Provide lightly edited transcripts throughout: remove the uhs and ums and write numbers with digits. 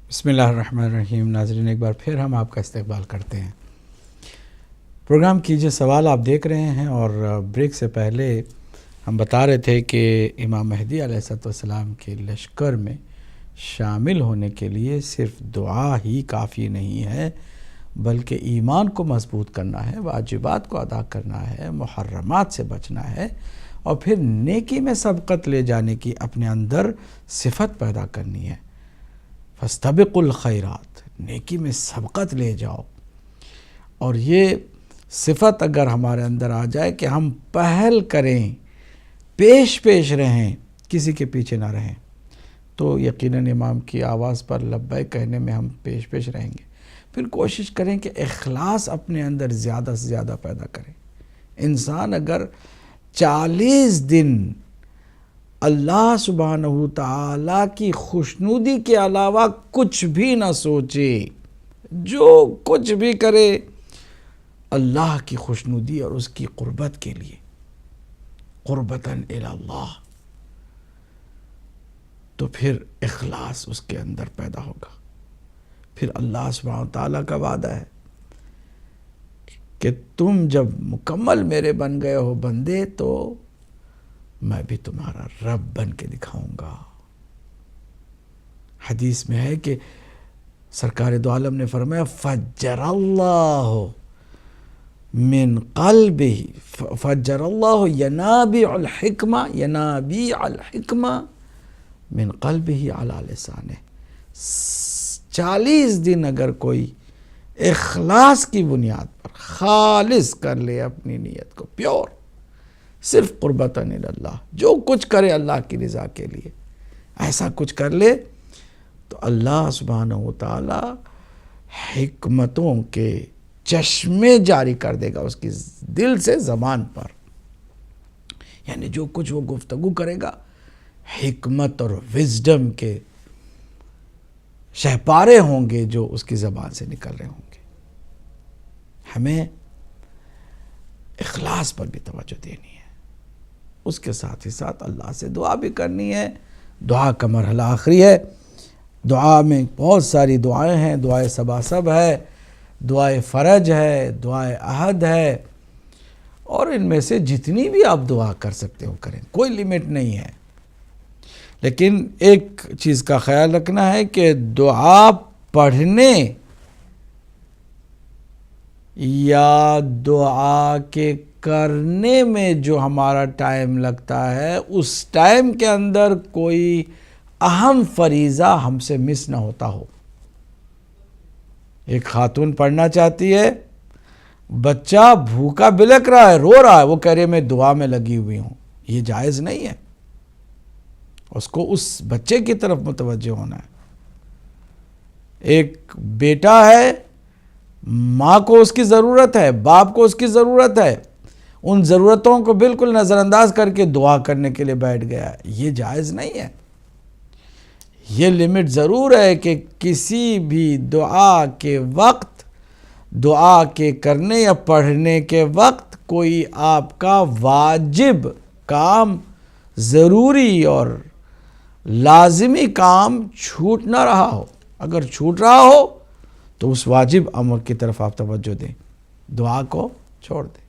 بسم اللہ الرحمن الرحیم۔ ناظرین، ایک بار پھر ہم آپ کا استقبال کرتے ہیں۔ پروگرام کیجئے سوال آپ دیکھ رہے ہیں، اور بریک سے پہلے ہم بتا رہے تھے کہ امام مہدی علیہ السلام کے لشکر میں شامل ہونے کے لیے صرف دعا ہی کافی نہیں ہے، بلکہ ایمان کو مضبوط کرنا ہے، واجبات کو ادا کرنا ہے، محرمات سے بچنا ہے، اور پھر نیکی میں سبقت لے جانے کی اپنے اندر صفت پیدا کرنی ہے۔ فاستبقوا الخیرات، نیکی میں سبقت لے جاؤ۔ اور یہ صفت اگر ہمارے اندر آ جائے کہ ہم پہل کریں، پیش رہیں، کسی کے پیچھے نہ رہیں، تو یقیناً امام کی آواز پر لبیک کہنے میں ہم پیش رہیں گے۔ پھر کوشش کریں کہ اخلاص اپنے اندر زیادہ سے زیادہ پیدا کریں۔ انسان اگر 40 دن اللہ سبحانہ تعالیٰ کی خوشنودی کے علاوہ کچھ بھی نہ سوچے، جو کچھ بھی کرے اللہ کی خوشنودی اور اس کی قربت کے لیے، قربتاً الی اللہ، تو پھر اخلاص اس کے اندر پیدا ہوگا۔ پھر اللہ سبحانہ تعالیٰ کا وعدہ ہے کہ تم جب مکمل میرے بن گئے ہو بندے، تو میں بھی تمہارا رب بن کے دکھاؤں گا۔ حدیث میں ہے کہ سرکار دو عالم نے فرمایا فجر اللہ من قلبہ، فجر اللہ ینابیع الحکمہ من قلبہ علی لسانہ۔ 40 دن اگر کوئی اخلاص کی بنیاد پر خالص کر لے اپنی نیت کو، پیور، صرف قربتاً الی اللہ، جو کچھ کرے اللہ کی رضا کے لیے، ایسا کچھ کر لے تو اللہ سبحانہ وتعالی حکمتوں کے چشمے جاری کر دے گا اس کی دل سے زبان پر۔ یعنی جو کچھ وہ گفتگو کرے گا، حکمت اور وزڈم کے شہپارے ہوں گے جو اس کی زبان سے نکل رہے ہوں گے۔ ہمیں اخلاص پر بھی توجہ دینی ہے، اس کے ساتھ ہی ساتھ اللہ سے دعا بھی کرنی ہے۔ دعا کا مرحلہ آخری ہے۔ دعا میں بہت ساری دعائیں ہیں، دعائے سباسب ہے، دعائے فرج ہے، دعائے عہد ہے، اور ان میں سے جتنی بھی آپ دعا کر سکتے ہو کریں، کوئی لیمٹ نہیں ہے۔ لیکن ایک چیز کا خیال رکھنا ہے کہ دعا پڑھنے یا دعا کے کرنے میں جو ہمارا ٹائم لگتا ہے، اس ٹائم کے اندر کوئی اہم فریضہ ہم سے مس نہ ہوتا ہو۔ ایک خاتون پڑھنا چاہتی ہے، بچہ بھوکا بلک رہا ہے، رو رہا ہے، وہ کہہ رہے میں دعا میں لگی ہوئی ہوں، یہ جائز نہیں ہے۔ اس کو اس بچے کی طرف متوجہ ہونا ہے۔ ایک بیٹا ہے، ماں کو اس کی ضرورت ہے، باپ کو اس کی ضرورت ہے، ان ضرورتوں کو بالکل نظر انداز کر کے دعا کرنے کے لیے بیٹھ گیا ہے، یہ جائز نہیں ہے۔ یہ لمٹ ضرور ہے کہ کسی بھی دعا کے وقت، دعا کے کرنے یا پڑھنے کے وقت کوئی آپ کا واجب کام، ضروری اور لازمی کام چھوٹ نہ رہا ہو۔ اگر چھوٹ رہا ہو تو اس واجب امر کی طرف آپ توجہ دیں، دعا کو چھوڑ دیں۔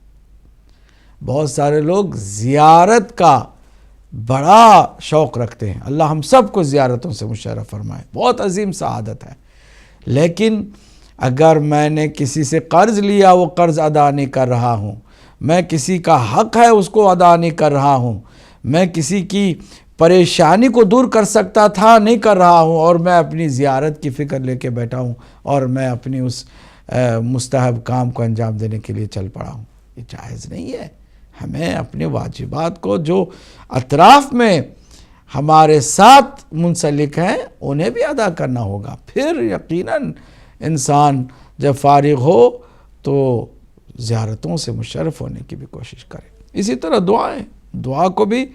بہت سارے لوگ زیارت کا بڑا شوق رکھتے ہیں، اللہ ہم سب کو زیارتوں سے مشرف فرمائے، بہت عظیم سعادت ہے۔ لیکن اگر میں نے کسی سے قرض لیا، وہ قرض ادا نہیں کر رہا ہوں، میں کسی کا حق ہے اس کو ادا نہیں کر رہا ہوں، میں کسی کی پریشانی کو دور کر سکتا تھا نہیں کر رہا ہوں، اور میں اپنی زیارت کی فکر لے کے بیٹھا ہوں، اور میں اپنی اس مستحب کام کو انجام دینے کے لیے چل پڑا ہوں، یہ جائز نہیں ہے۔ ہمیں اپنے واجبات کو جو اطراف میں ہمارے ساتھ منسلک ہیں انہیں بھی ادا کرنا ہوگا۔ پھر یقیناً انسان جب فارغ ہو تو زیارتوں سے مشرف ہونے کی بھی کوشش کرے۔ اسی طرح دعائیں، دعا کو بھی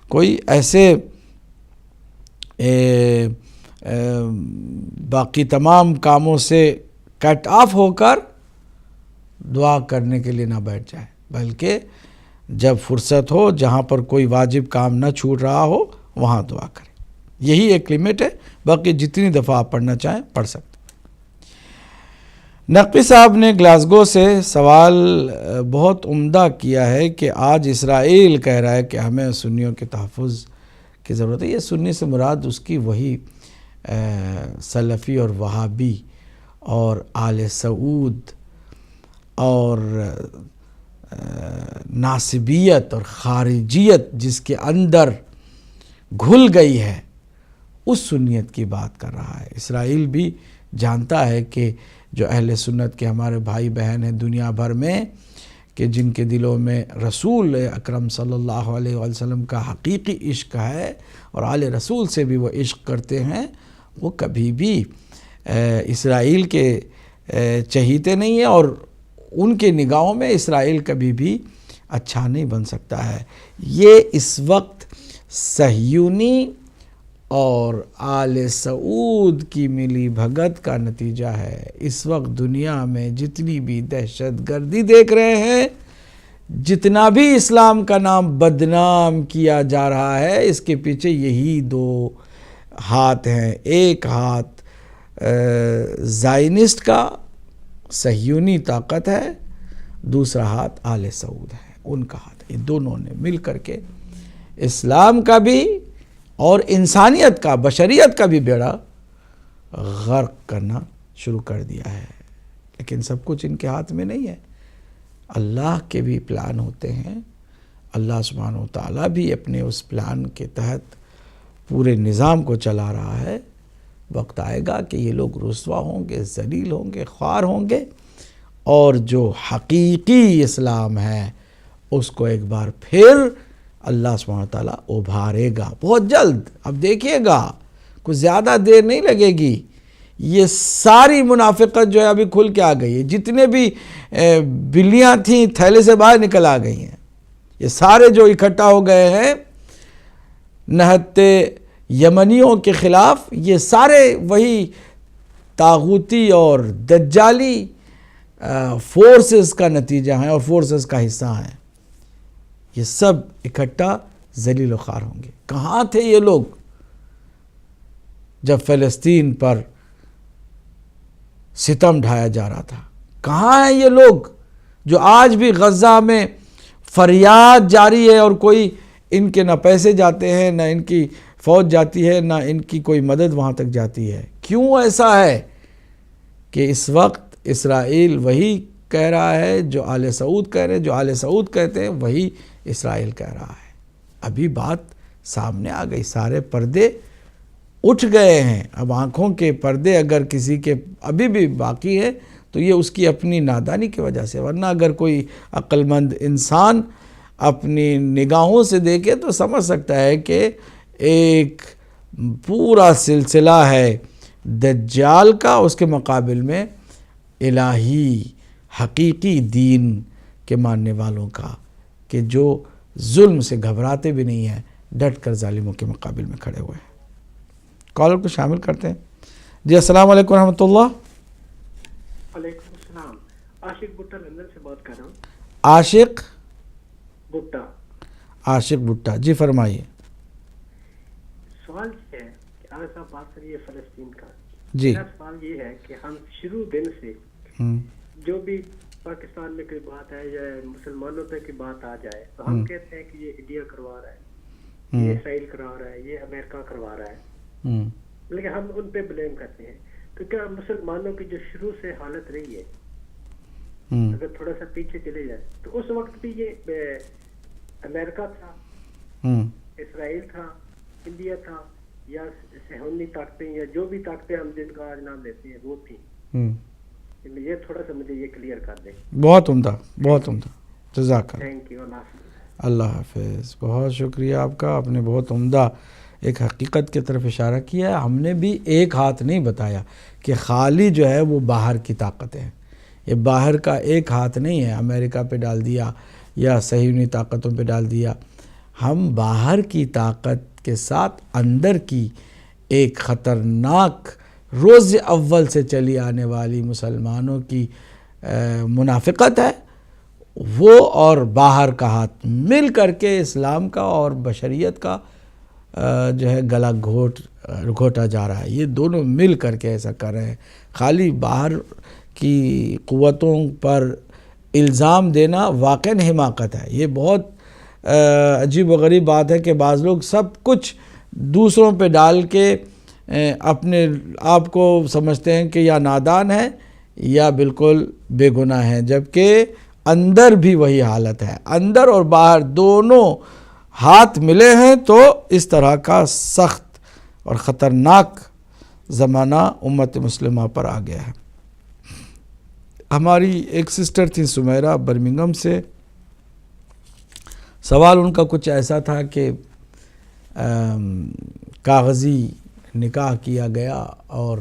کوئی ایسے باقی تمام کاموں سے کٹ آف ہو کر دعا کرنے کے لیے نہ بیٹھ جائے، بلکہ جب فرصت ہو، جہاں پر کوئی واجب کام نہ چھوٹ رہا ہو، وہاں دعا کرے۔ یہی ایک لمٹ ہے، باقی جتنی دفعہ آپ پڑھنا چاہیں پڑھ سکتے. نقوی صاحب نے گلاسگو سے سوال بہت عمدہ کیا ہے کہ آج اسرائیل کہہ رہا ہے کہ ہمیں سنیوں کے تحفظ کی ضرورت ہے. یہ سنی سے مراد اس کی وہی سلفی اور وہابی اور آل سعود اور ناصبیت اور خارجیت جس کے اندر گھل گئی ہے، اس سنیت کی بات کر رہا ہے. اسرائیل بھی جانتا ہے کہ جو اہل سنت کے ہمارے بھائی بہن ہیں دنیا بھر میں، کہ جن کے دلوں میں رسول اکرم صلی اللہ علیہ وسلم کا حقیقی عشق ہے اور آل رسول سے بھی وہ عشق کرتے ہیں، وہ کبھی بھی اسرائیل کے چہیتے نہیں ہیں، اور ان کے نگاہوں میں اسرائیل کبھی بھی اچھا نہیں بن سکتا ہے. یہ اس وقت صہیونی اور آل سعود کی ملی بھگت کا نتیجہ ہے. اس وقت دنیا میں جتنی بھی دہشت گردی دیکھ رہے ہیں، جتنا بھی اسلام کا نام بدنام کیا جا رہا ہے، اس کے پیچھے یہی دو ہاتھ ہیں. ایک ہاتھ زائنسٹ کا صہیونی طاقت ہے، دوسرا ہاتھ آل سعود ہے، ان کا ہاتھ. یہ دونوں نے مل کر کے اسلام کا بھی اور انسانیت کا، بشریت کا بھی بیڑا غرق کرنا شروع کر دیا ہے. لیکن سب کچھ ان کے ہاتھ میں نہیں ہے، اللہ کے بھی پلان ہوتے ہیں. اللہ سبحانہ و تعالیٰ بھی اپنے اس پلان کے تحت پورے نظام کو چلا رہا ہے. وقت آئے گا کہ یہ لوگ رسوا ہوں گے، ذلیل ہوں گے، خوار ہوں گے، اور جو حقیقی اسلام ہے اس کو ایک بار پھر اللہ سبحانہ تعالیٰ ابھارے گا بہت جلد. اب دیکھیے گا، کچھ زیادہ دیر نہیں لگے گی. یہ ساری منافقت جو ہے ابھی کھل کے آ گئی ہے. جتنے بھی بلیاں تھیں تھیلے سے باہر نکل آ گئی ہیں. یہ سارے جو اکٹھا ہو گئے ہیں نہتے یمنیوں کے خلاف، یہ سارے وہی طاغوتی اور دجالی فورسز کا نتیجہ ہیں اور فورسز کا حصہ ہیں. یہ سب اکٹھا ذلیل و خوار ہوں گے. کہاں تھے یہ لوگ جب فلسطین پر ستم ڈھایا جا رہا تھا؟ کہاں ہیں یہ لوگ جو آج بھی غزہ میں فریاد جاری ہے اور کوئی ان کے نہ پیسے جاتے ہیں، نہ ان کی فوج جاتی ہے، نہ ان کی کوئی مدد وہاں تک جاتی ہے؟ کیوں ایسا ہے کہ اس وقت اسرائیل وہی کہہ رہا ہے جو آل سعود کہہ رہے ہیں، جو آل سعود کہتے ہیں وہی اسرائیل کہہ رہا ہے. ابھی بات سامنے آ گئی، سارے پردے اٹھ گئے ہیں. اب آنکھوں کے پردے اگر کسی کے ابھی بھی باقی ہے تو یہ اس کی اپنی نادانی کی وجہ سے، ورنہ اگر کوئی عقل مند انسان اپنی نگاہوں سے دیکھے تو سمجھ سکتا ہے کہ ایک پورا سلسلہ ہے دجال کا، اس کے مقابل میں الہی حقیقی دین کے ماننے والوں کا، کہ جو ظلم سے گھبراتے بھی نہیں ہیں، ڈٹ کر ظالموں کے مقابل میں کھڑے ہوئے ہیں. کالر کو شامل کرتے ہیں. جی السلام علیکم ورحمۃ اللہ. وعلیکم السلام. عاشق بھٹا لندن سے بات کر رہا ہوں. عاشق بھٹا جی فرمائیے. سوال یہ ہے کہ آج آپ بات کریے فلسطین کا. جی میرا سوال یہ ہے کہ ہم شروع دن سے جو بھی پاکستان میں کوئی بات ہے یا مسلمانوں پہ کوئی بات آ جائے تو ہم کہتے ہیں کہ یہ انڈیا کروا رہا ہے، یہ اسرائیل کروا رہا ہے، یہ امریکہ کروا رہا ہے، لیکن ہم ان پہ بلیم کرتے ہیں. تو کیا مسلمانوں کی جو شروع سے حالت رہی ہے، اگر تھوڑا سا پیچھے چلے جائے تو اس وقت بھی یہ امریکہ تھا، اسرائیل تھا، انڈیا تھا، یا صہیونی طاقتیں یا جو بھی طاقتیں ہم جن کا آج نام لیتے ہیں وہ تھیں؟ یہ تھوڑا سا مجھے یہ کلیئر کر دیں. بہت عمدہ، بہت عمدہ. جزاک اللہ. Thank you. اللہ حافظ. اللہ حافظ. بہت شکریہ آپ کا. آپ نے بہت عمدہ ایک حقیقت کی طرف اشارہ کیا ہے. ہم نے بھی ایک ہاتھ نہیں بتایا کہ خالی جو ہے وہ باہر کی طاقتیں ہیں. یہ باہر کا ایک ہاتھ نہیں ہے، امریکہ پہ ڈال دیا یا صہیونی طاقتوں پہ ڈال دیا. ہم باہر کی طاقت کے ساتھ اندر کی ایک خطرناک روز اول سے چلی آنے والی مسلمانوں کی منافقت ہے، وہ اور باہر کا ہاتھ مل کر کے اسلام کا اور بشریت کا جو ہے گلا گھوٹا جا رہا ہے. یہ دونوں مل کر کے ایسا کر رہے ہیں. خالی باہر کی قوتوں پر الزام دینا واقعاً حماقت ہے. یہ بہت عجیب و غریب بات ہے کہ بعض لوگ سب کچھ دوسروں پہ ڈال کے اپنے آپ کو سمجھتے ہیں کہ یا نادان ہے یا بالکل بے گناہ ہیں، جبکہ اندر بھی وہی حالت ہے. اندر اور باہر دونوں ہاتھ ملے ہیں تو اس طرح کا سخت اور خطرناک زمانہ امت مسلمہ پر آ گیا ہے. ہماری ایک سسٹر تھی سمیرہ برمنگھم سے. سوال ان کا کچھ ایسا تھا کہ کاغذی نکاح کیا گیا اور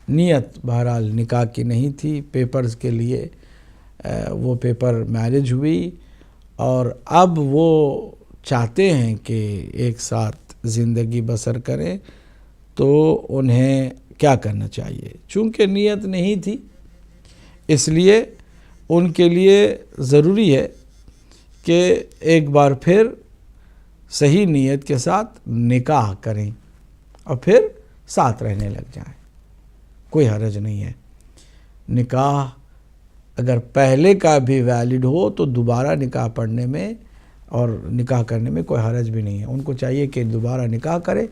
نیت بہرحال نکاح کی نہیں تھی، پیپرز کے لیے وہ پیپر میرج ہوئی اور اب وہ چاہتے ہیں کہ ایک ساتھ زندگی بسر کریں، تو انہیں کیا کرنا چاہیے؟ چونکہ نیت نہیں تھی اس لیے ان کے لیے ضروری ہے کہ ایک بار پھر صحیح نیت کے ساتھ نکاح کریں اور پھر ساتھ رہنے لگ جائیں. کوئی حرج نہیں ہے. نکاح اگر پہلے کا بھی ویلڈ ہو تو دوبارہ نکاح پڑھنے میں اور نکاح کرنے میں کوئی حرج بھی نہیں ہے. ان کو چاہیے کہ دوبارہ نکاح کریں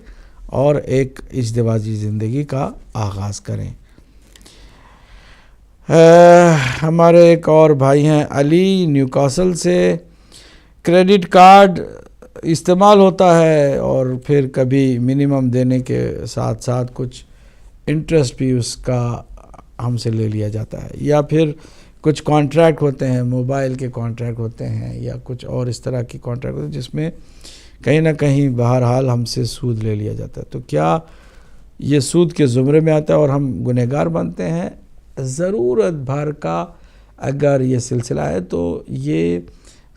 اور ایک ازدواجی زندگی کا آغاز کریں. ہمارے ایک اور بھائی ہیں علی نیوکاسل سے. کریڈٹ کارڈ استعمال ہوتا ہے اور پھر کبھی منیمم دینے کے ساتھ ساتھ کچھ انٹرسٹ بھی اس کا ہم سے لے لیا جاتا ہے، یا پھر کچھ کانٹریکٹ ہوتے ہیں، موبائل کے کانٹریکٹ ہوتے ہیں یا کچھ اور اس طرح کی کانٹریکٹ ہوتے ہیں جس میں کہیں نہ کہیں بہرحال ہم سے سود لے لیا جاتا ہے. تو کیا یہ سود کے زمرے میں آتا ہے اور ہم گنہگار بنتے ہیں؟ ضرورت بھر کا اگر یہ سلسلہ ہے تو یہ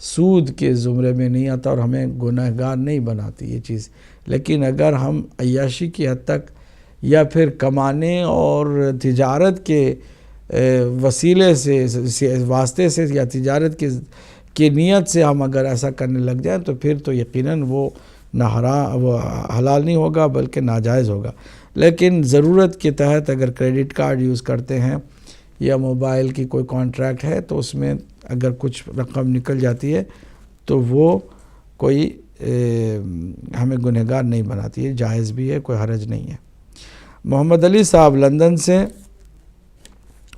سود کے زمرے میں نہیں آتا اور ہمیں گنہگار نہیں بناتی یہ چیز. لیکن اگر ہم عیاشی کی حد تک یا پھر کمانے اور تجارت کے وسیلے سے واسطے سے یا تجارت کی نیت سے ہم اگر ایسا کرنے لگ جائیں تو پھر تو یقیناً وہ وہ حلال نہیں ہوگا بلکہ ناجائز ہوگا. لیکن ضرورت کے تحت اگر کریڈٹ کارڈ یوز کرتے ہیں یا موبائل کی کوئی کانٹریکٹ ہے تو اس میں اگر کچھ رقم نکل جاتی ہے تو وہ کوئی ہمیں گنہگار نہیں بناتی ہے، جائز بھی ہے، کوئی حرج نہیں ہے. محمد علی صاحب لندن سے،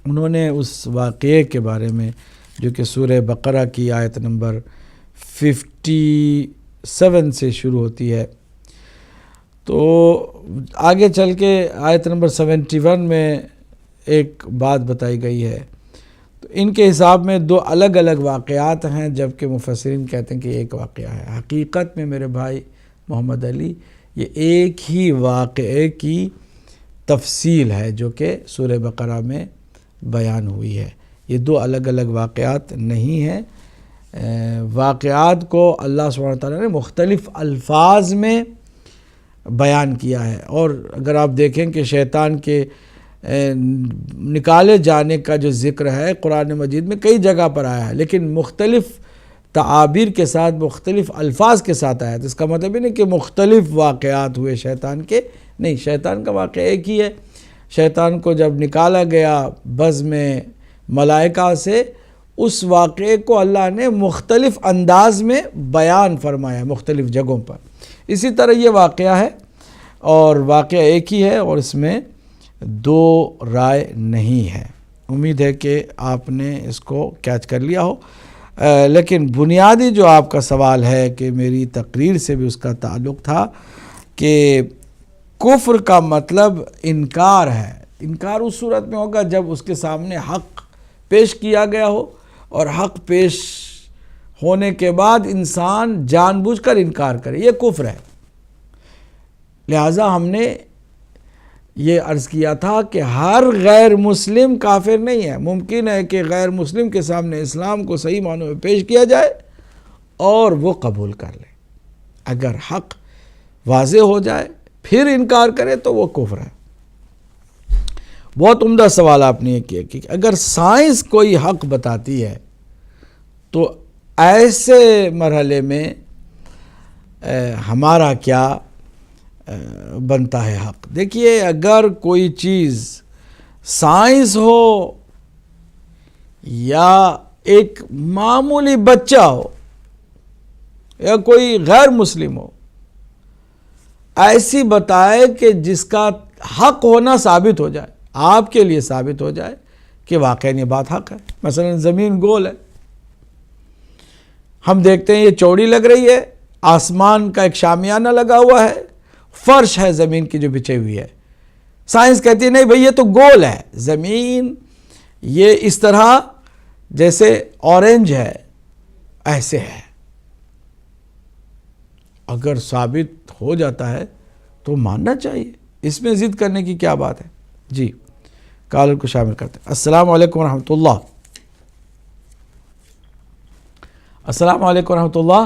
انہوں نے اس واقعے کے بارے میں جو کہ سورہ بقرہ کی آیت نمبر 57 سے شروع ہوتی ہے، تو آگے چل کے آیت نمبر 71 میں ایک بات بتائی گئی ہے. تو ان کے حساب میں دو الگ الگ واقعات ہیں جبکہ مفسرین کہتے ہیں کہ ایک واقعہ ہے. حقیقت میں میرے بھائی محمد علی یہ ایک ہی واقعے کی تفصیل ہے جو کہ سورہ بقرہ میں بیان ہوئی ہے. یہ دو الگ الگ واقعات نہیں ہیں. واقعات کو اللہ سبحانہ وتعالیٰ نے مختلف الفاظ میں بیان کیا ہے. اور اگر آپ دیکھیں کہ شیطان کے نکالے جانے کا جو ذکر ہے قرآن مجید میں کئی جگہ پر آیا ہے، لیکن مختلف تعابیر کے ساتھ مختلف الفاظ کے ساتھ آیا ہے. اس کا مطلب یہ نہیں کہ مختلف واقعات ہوئے شیطان کے، نہیں، شیطان کا واقعہ ایک ہی ہے. شیطان کو جب نکالا گیا بزم ملائکہ سے، اس واقعے کو اللہ نے مختلف انداز میں بیان فرمایا مختلف جگہوں پر. اسی طرح یہ واقعہ ہے اور واقعہ ایک ہی ہے اور اس میں دو رائے نہیں ہے. امید ہے کہ آپ نے اس کو کیچ کر لیا ہو. لیکن بنیادی جو آپ کا سوال ہے کہ میری تقریر سے بھی اس کا تعلق تھا کہ کفر کا مطلب انکار ہے. انکار اس صورت میں ہوگا جب اس کے سامنے حق پیش کیا گیا ہو اور حق پیش ہونے کے بعد انسان جان بوجھ کر انکار کرے، یہ کفر ہے. لہٰذا ہم نے یہ عرض کیا تھا کہ ہر غیر مسلم کافر نہیں ہے. ممکن ہے کہ غیر مسلم کے سامنے اسلام کو صحیح معنوں میں پیش کیا جائے اور وہ قبول کر لے. اگر حق واضح ہو جائے پھر انکار کرے تو وہ کفر ہے. بہت عمدہ سوال آپ نے یہ کیا کہ اگر سائنس کوئی حق بتاتی ہے تو ایسے مرحلے میں ہمارا کیا بنتا ہے حق. دیکھیے اگر کوئی چیز سائنس ہو یا ایک معمولی بچہ ہو یا کوئی غیر مسلم ہو ایسی بتائے کہ جس کا حق ہونا ثابت ہو جائے, آپ کے لیے ثابت ہو جائے کہ واقعی یہ بات حق ہے. مثلا زمین گول ہے, ہم دیکھتے ہیں یہ چوڑی لگ رہی ہے, آسمان کا ایک شامیانہ لگا ہوا ہے, فرش ہے زمین کی جو بچھی ہوئی ہے. سائنس کہتی ہے نہیں بھئی یہ تو گول ہے, زمین یہ اس طرح جیسے اورنج ہے ایسے ہے. اگر ثابت ہو جاتا ہے تو ماننا چاہیے, اس میں ضد کرنے کی کیا بات ہے. جی کالر کو شامل کرتے ہیں. السلام علیکم ورحمۃ اللہ. السلام علیکم ورحمۃ اللہ.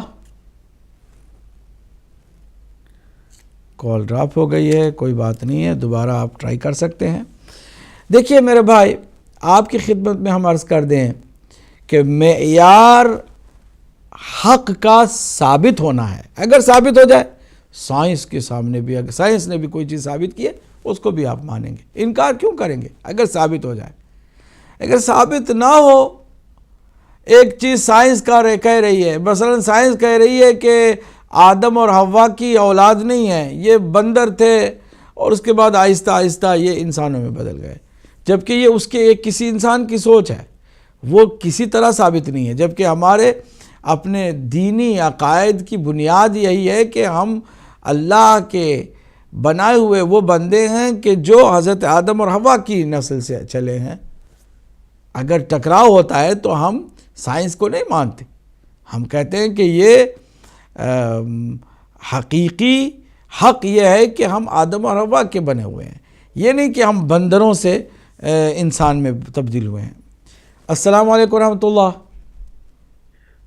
کال ڈراپ ہو گئی ہے, کوئی بات نہیں ہے, دوبارہ آپ ٹرائی کر سکتے ہیں. دیکھیے میرے بھائی, آپ کی خدمت میں ہم عرض کر دیں کہ معیار حق کا ثابت ہونا ہے. اگر ثابت ہو جائے, سائنس کے سامنے بھی اگر سائنس نے بھی کوئی چیز ثابت کی ہے اس کو بھی آپ مانیں گے, انکار کیوں کریں گے اگر ثابت ہو جائے. اگر ثابت نہ ہو, ایک چیز سائنس کہہ رہی ہے, مثلا سائنس کہہ رہی ہے کہ آدم اور حوا کی اولاد نہیں ہے, یہ بندر تھے اور اس کے بعد آہستہ آہستہ یہ انسانوں میں بدل گئے, جبکہ یہ اس کے ایک کسی انسان کی سوچ ہے, وہ کسی طرح ثابت نہیں ہے. جبکہ ہمارے اپنے دینی عقائد کی بنیاد یہی ہے کہ ہم اللہ کے بنائے ہوئے وہ بندے ہیں کہ جو حضرت آدم اور حوا کی نسل سے چلے ہیں. اگر ٹکراؤ ہوتا ہے تو ہم سائنس کو نہیں مانتے, ہم کہتے ہیں کہ یہ حقیقی حق یہ ہے کہ ہم آدم اور حوا کے بنے ہوئے ہیں, یہ نہیں کہ ہم بندروں سے انسان میں تبدیل ہوئے ہیں. السلام علیکم ورحمۃ اللہ.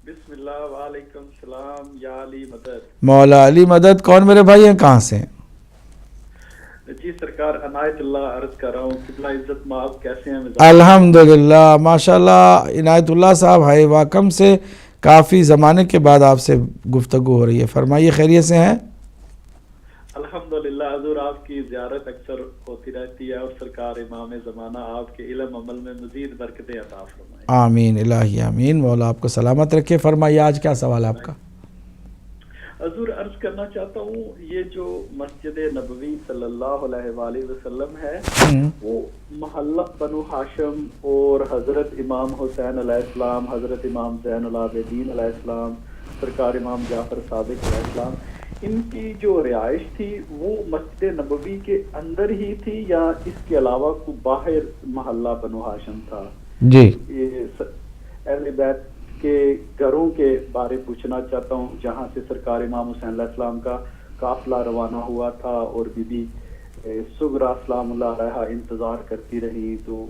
بسم اللہ. وعلیکم السلام. یا علی مدد. مولا علی مدد. کون میرے بھائی ہیں, کہاں سے؟ جی سرکار عنایت اللہ عرض کر رہا ہوں. قبلہ عزت مآب کیسے ہیں؟ الحمدللہ ماشاءاللہ. عنایت اللہ صاحب ہائی واکم سے کافی زمانے کے بعد آپ سے گفتگو ہو رہی ہے, فرمائیے خیریت سے ہیں؟ الحمدللہ حضور آپ کی زیارت اکثر ہوتی رہتی ہے اور سرکار امام زمانہ آپ کے علم عمل میں مزید برکتیں عطا فرمائیں. آمین الہی آمین. مولا آپ کو سلامت رکھے. فرمائیے آج کیا سوال ہے آپ کا؟ حضور عرض کرنا چاہتا ہوں, یہ جو مسجد نبوی صلی اللہ علیہ وآلہ وسلم ہے وہ محلہ بنو ہاشم اور حضرت امام حسین علیہ السلام, حضرت امام زین العابدین علیہ السلام, سرکار امام جعفر صادق علیہ السلام, ان کی جو رہائش تھی وہ مسجد نبوی کے اندر ہی تھی یا اس کے علاوہ کوئی باہر محلہ بنو ہاشم تھا؟ جی یہ اہل بیت کے گھروں کے بارے پوچھنا چاہتا ہوں جہاں سے سرکار امام حسین علیہ السلام کا قافلہ روانہ ہوا تھا اور بی بی سغرا سلام اللہ علیہا انتظار کرتی رہی, تو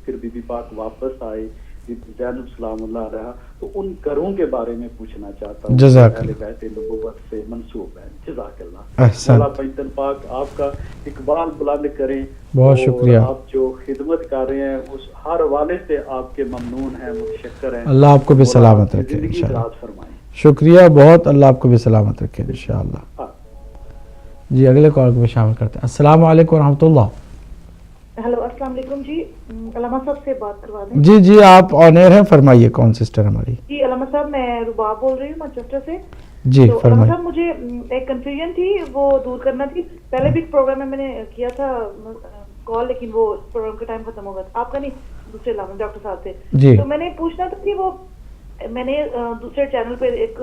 پھر بی بی پاک واپس آئے, بی بی زینب سلام اللہ علیہا, تو ان گھروں کے بارے میں پوچھنا چاہتا ہوں. جزاک اہل بیت نبوت سے منسوب ہے. جزاک اللہ. مولا پنجتن پاک آپ کا اقبال بلند کریں. بہت شکریہ. آپ جو خدمت کر رہے ہیں اس ہر والے سے آپ کے ممنون ہیں, متشکر ہیں. اللہ آپ کو بھی سلامت رکھے انشاءاللہ. شکریہ بہت, اللہ آپ کو بھی سلامت رکھے انشاءاللہ. جی اگلے کال کو بھی شامل کرتے ہیں. السلام علیکم ورحمۃ اللہ. ہیلو السلام علیکم. جی علامہ صاحب سے بات کروا دیں. جی جی آپ آن ایئر ہیں, فرمائیے کون سسٹر ہماری؟ جی علامہ صاحب میں رباب بول رہی ہوں مانچسٹر سے. جی تو علامہ فرمائیے. صاحب مجھے ایک کنفیوژن تھی وہ دور کرنا تھی. پہلے بھی ایک پروگرام میں نے کیا تھا کال, لیکن وہ پروگرام کا ٹائم ختم ہو گیا تھا. آپ کا نہیں, دوسرے علامہ ڈاکٹر صاحب سے. جی تو میں نے پوچھنا تھا کہ وہ میں نے دوسرے چینل پہ ایک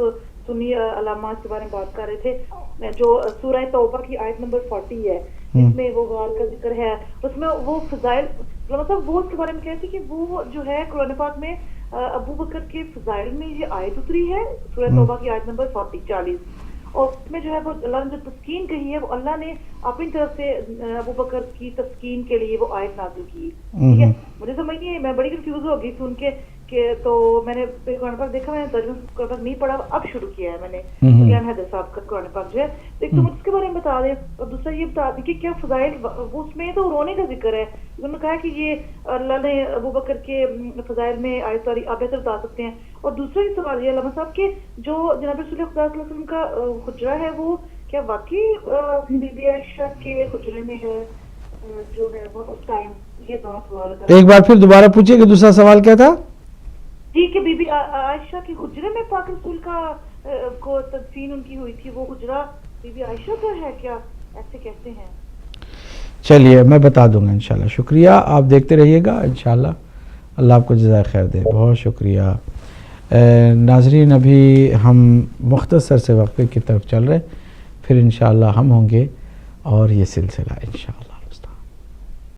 سنی علامہ اس کے بارے میں بات کر رہے تھے جو سورہ توبہ کی آیت نمبر 40 ہے, اس میں وہ غار کا ذکر ہے, اس میں وہ فضائل مطلب وہ اس کے بارے میں کہتے کہ وہ جو ہے قرآن پاک میں ابو بکر کے فضائل میں یہ آیت اتری ہے سورہ توبہ کی آیت نمبر 40 اور اس میں جو ہے وہ اللہ نے جو تسکین کہی ہے وہ اللہ نے اپنی طرف سے ابو بکر کی تسکین کے لیے وہ آیت نازل کی. ٹھیک ہے, مجھے سمجھ نہیں, میں بڑی کنفیوز ہو گئی سن کے کہ تو میں نے قرآن پاک دیکھا, میں نے ترجمہ قرآن پاک نہیں پڑھا, اب شروع کیا ہے میں نے سفیان حیدر صاحب کا قرآن پاک جو ہے. ایک تو مجھے اس کے بارے میں بتا دیں, اور دوسرا یہ بتا دیں کہ کیا فضائل وہ اس میں تو رونے کا ذکر ہے, انہوں نے کہا کہ یہ اللہ نے ابو بکر کے فضائل میں آیت والی آپ بہتر بتا سکتے ہیں. اور دوسرا یہ سوال یہ علامہ صاحب کہ جو جناب رسول خدا صلی اللہ علیہ وسلم کا حجرہ ہے وہ کیا واقعی بی بی عائشہ کے حجرے میں ہے جو ہے وہ اس ٹائم؟ یہ دونوں سوال تھا. ایک بار پھر دوبارہ پوچھیے کہ دوسرا سوال کیا تھا؟ جی کہ بی بی عائشہ کے حجرے میں پاک رسول کا کو تدفین ان کی ہوئی تھی، وہ حجرہ بی بی عائشہ کا ہے کیا؟ ایسے کہتے ہیں. چلیے میں بتا دوں گا انشاءاللہ. شکریہ، آپ دیکھتے رہیے گا انشاءاللہ. اللہ آپ کو جزائے خیر دے. بہت شکریہ. ناظرین ابھی ہم مختصر سے وقفے کی طرف چل رہے، پھر انشاءاللہ ہم ہوں گے اور یہ سلسلہ انشاءاللہ.